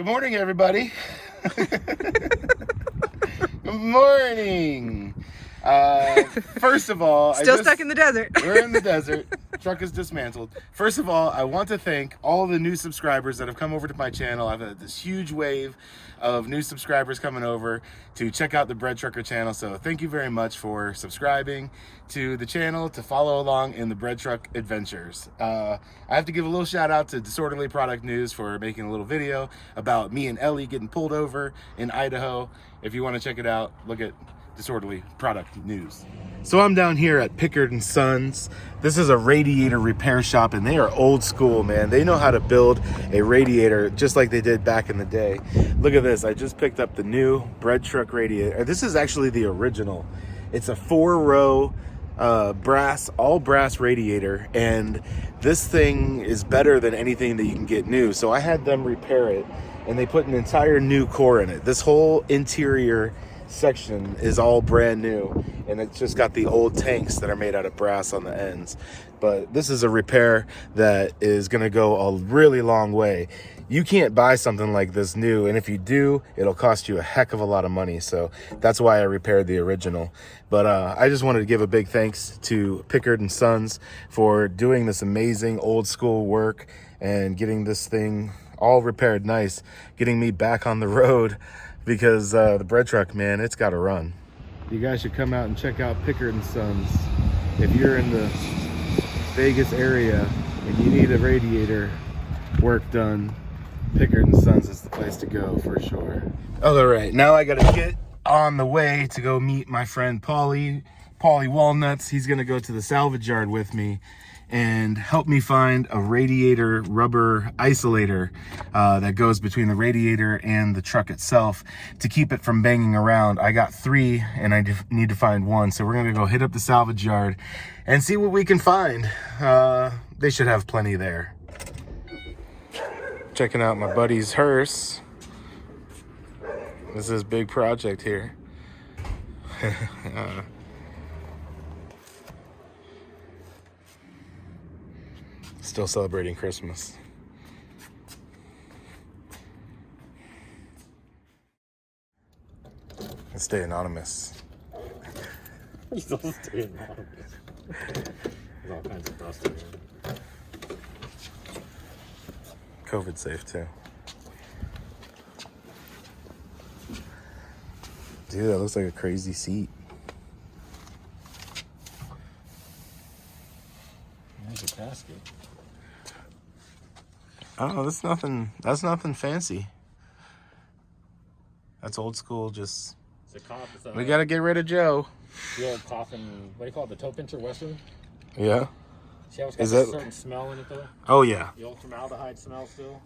Good morning, everybody. Good morning. First of all, Still stuck in the desert. We're in the desert. Truck is dismantled. First of all, I want to thank all the new subscribers that have come over to my channel. I've had this huge wave of new subscribers coming over to check out the Breadtrucker channel. So thank you very much for subscribing to the channel to follow along in the Breadtruck adventures. I have to give a little shout out to Disorderly Product News for making a little video about me and Ellie getting pulled over in Idaho. If you want to check it out, look at Disorderly Product News. So I'm down here at Pickard & Sons. This is a radiator repair shop, and they are old school, man. They know how to build a radiator just like they did back in the day. Look at this. I just picked up the new Breadtruck radiator. This is actually the original. It's a 4-row all brass radiator, and this thing is better than anything that you can get new. So I had them repair it, and they put an entire new core in it. This whole interior section is all brand new, and it's just got the old tanks that are made out of brass on the ends. But this is a repair that is going to go a really long way. You can't buy something like this new, and if you do, it'll cost you a heck of a lot of money. So that's why I repaired the original. But I just wanted to give a big thanks to Pickard & Sons for doing this amazing old school work and getting this thing all repaired nice, getting me back on the road, because the Breadtruck, man, it's got to run. You guys should come out and check out Pickard & Sons. If you're in the Vegas area and you need a radiator work done, Pickard & Sons is the place to go for sure. All right, now I got to get on the way to go meet my friend Paulie Walnuts. He's going to go to the salvage yard with me and help me find a radiator rubber isolator that goes between the radiator and the truck itself to keep it from banging around. I got 3 and I need to find 1. So we're gonna go hit up the salvage yard and see what we can find. They should have plenty there. Checking out my buddy's hearse. This is his big project here. Still celebrating Christmas. Let's stay anonymous. You still stay anonymous. There's all kinds of dust in here. COVID safe too. Dude, that looks like a crazy seat. There's a casket. Oh, that's nothing fancy. That's old school, just... It's a cop. We gotta get rid of Joe. The old coffin, what do you call it, the toe pincher Western? Yeah. See how it's got a certain smell in it though? Oh, yeah. The old formaldehyde smell still.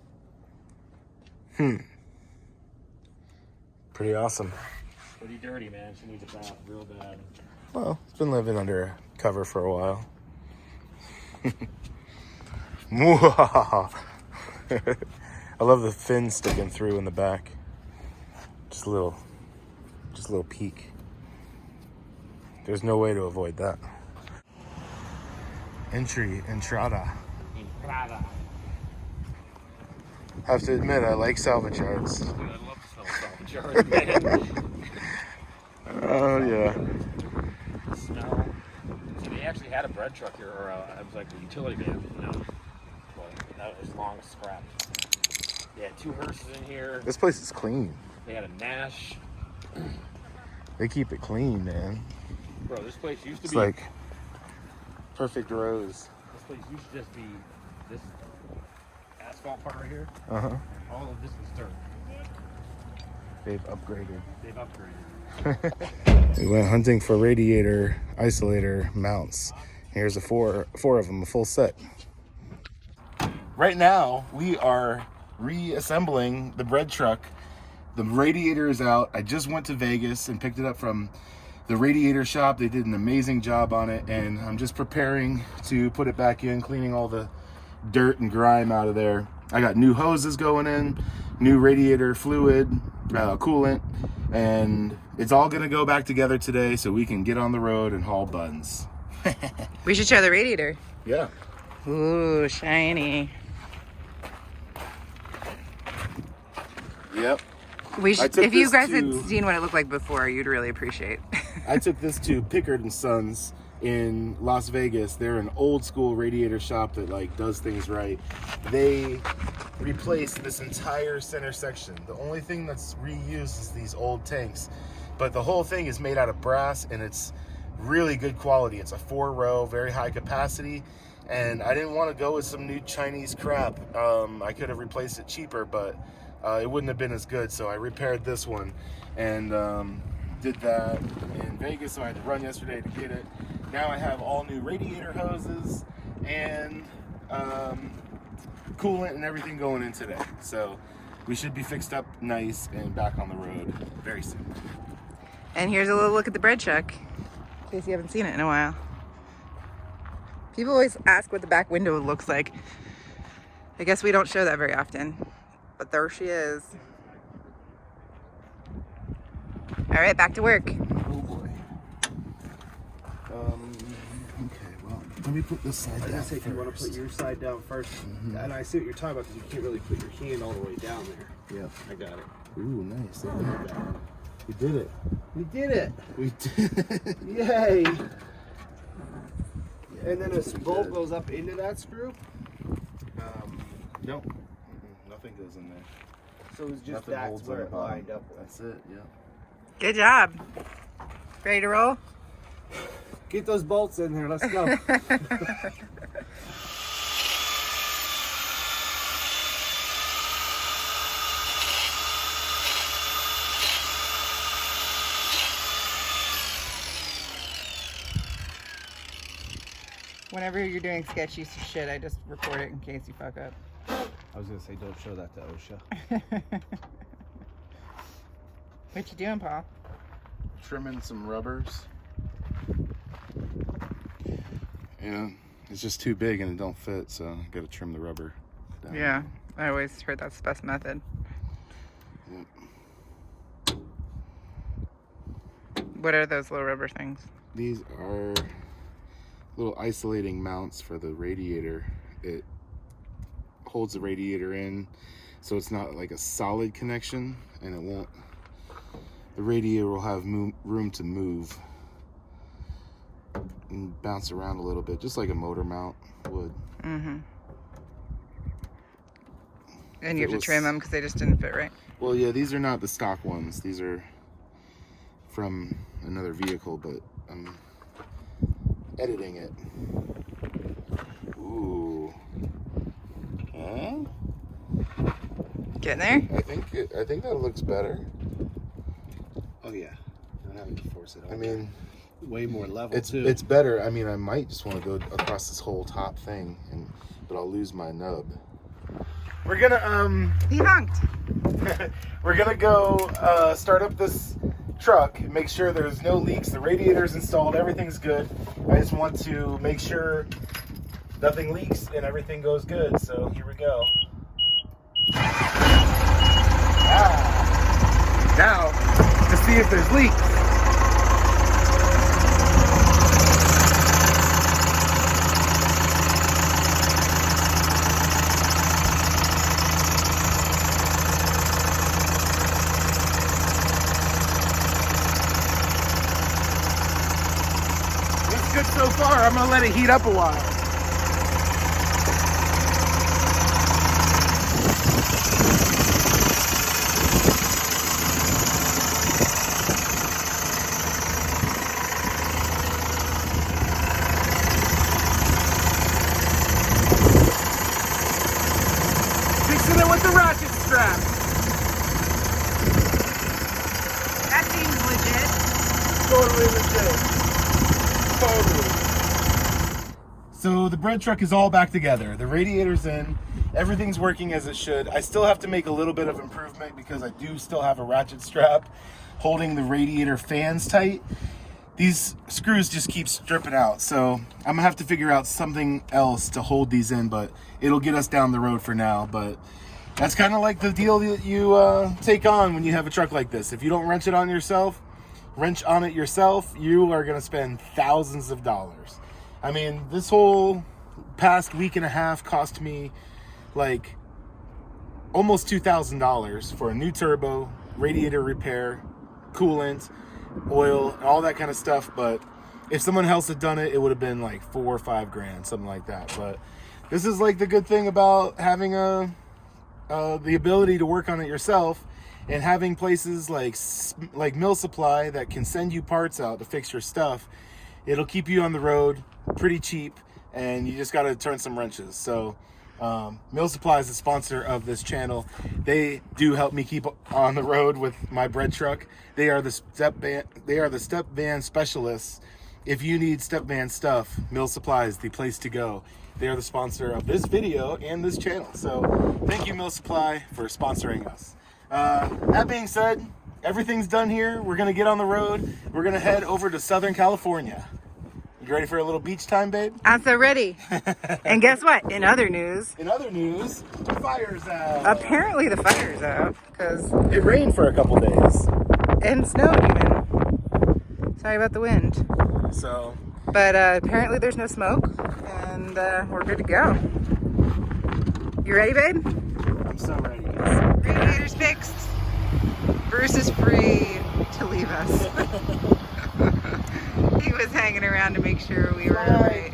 Pretty awesome. Pretty dirty, man. She needs a bath real bad. Well, it's been living under a cover for a while. I love the fin sticking through in the back. Just a little peek. There's no way to avoid that. Entrada. Have to admit, I like salvage yards. Dude, I love the smell of salvage yards, man. Oh yeah. Smell. See, they actually had a Breadtrucker, or it was like a utility van. No, well, that was long scrap. They had 2 hearses in here. This place is clean. They had a Nash. They keep it clean, man. Bro, this place used to It's be like perfect rows. This place used to just be this asphalt part right here. Uh-huh. All of this was dirt. They've upgraded. They've upgraded. We went hunting for radiator isolator mounts. Here's four of them, a full set. Right now, we are reassembling the Breadtruck. The radiator is out. I just went to Vegas and picked it up from the Radiator shop. They did an amazing job on it, and I'm just preparing to put it back in, cleaning all the dirt and grime out of there. I got new hoses going in, new radiator fluid, coolant, and it's all gonna go back together today so we can get on the road and haul buns. We should show the radiator. Yeah. Ooh, shiny. Yep. If you guys had to- seen what it looked like before, you'd really appreciate. I took this to Pickard and Sons in Las Vegas. They're an old school radiator shop that like does things right. They replaced this entire center section. The only thing that's reused is these old tanks, but the whole thing is made out of brass and it's really good quality. It's a 4-row, very high capacity, and I didn't want to go with some new Chinese crap. I could have replaced it cheaper, but it wouldn't have been as good, so I repaired this one and did that in Vegas. So I had to run yesterday to get it. Now I have all new radiator hoses and coolant and everything going in today. So we should be fixed up nice and back on the road very soon. And here's a little look at the Breadtruck, in case you haven't seen it in a while. People always ask what the back window looks like. I guess we don't show that very often, but there she is. All right, back to work. Oh boy. Okay, well, let me put this side down If you want to put your side down first, and I see what you're talking about because you can't really put your hand all the way down there. Yep. I got it. Ooh, nice. Look at that. We did it. We did it! We did it. Yay! And then a That's pretty bolt good. goes up into that screw, Nope. Nothing goes in there. so it's just Nothing that's holds where on it the bottom. lined up with. That's it, yeah. Good job. Ready to roll? Get those bolts in there. Let's go. Whenever you're doing sketchy shit, I just record it in case you fuck up. I was gonna say, don't show that to OSHA. What you doing, Paul? Trimming some rubbers. Yeah, it's just too big and it don't fit, so I gotta trim the rubber down. Yeah, I always heard that's the best method. Yep. What are those little rubber things? These are little isolating mounts for the radiator. It holds the radiator in so it's not like a solid connection, and it won't, the radiator will have room to move and bounce around a little bit, just like a motor mount would. Mm-hmm. And If you it have to was- trim them because they just didn't fit right. Well, yeah, these are not the stock ones. These are from another vehicle, but I'm editing it. Ooh. Huh? Getting there? I think that looks better. Oh yeah. Not having to force it. I mean, way more level it's too. it's better. I mean, I might just want to go across this whole top thing, but I'll lose my nub. We're gonna Debunked. we're gonna go start up this truck, make sure there's no leaks, the radiator's installed, everything's good. I just want to make sure nothing leaks and everything goes good. So here we go. Now to see if there's leaks. Looks good so far. I'm gonna let it heat up a while. Fixing it with the ratchet strap. That seems legit. Totally legit. Totally. So the Breadtruck is all back together. The radiator's in. Everything's working as it should. I still have to make a little bit of improvement because I do still have a ratchet strap holding the radiator fans tight. These screws just keep stripping out. So I'm gonna have to figure out something else to hold these in, but it'll get us down the road for now. But that's kind of like the deal that you take on when you have a truck like this. If you don't wrench on it yourself, you are gonna spend thousands of dollars. I mean, this whole past week and a half cost me like almost $2,000 for a new turbo, radiator repair, coolant, oil, all that kind of stuff. But if someone else had done it, it would have been like $4 or $5 grand, something like that. But this is like the good thing about having the ability to work on it yourself, and having places like Mill Supply that can send you parts out to fix your stuff. It'll keep you on the road pretty cheap, and you just got to turn some wrenches. So Mill Supply is the sponsor of this channel. They do help me keep on the road with my Breadtruck. They are the Stepvan specialists. If you need Stepvan stuff, Mill Supply is the place to go. They are the sponsor of this video and this channel. So thank you, Mill Supply, for sponsoring us. That being said, everything's done here. We're gonna get on the road. We're gonna head over to Southern California. You ready for a little beach time, babe? I'm so ready. And guess what? In other news, The fire's out. apparently the fire's out because It rained for a couple days. and snowed even. Sorry about the wind. So But apparently there's no smoke, and we're good to go. You ready, babe? I'm so ready. Radiator's fixed. Bruce is free to leave us. He was hanging around to make sure we were all right.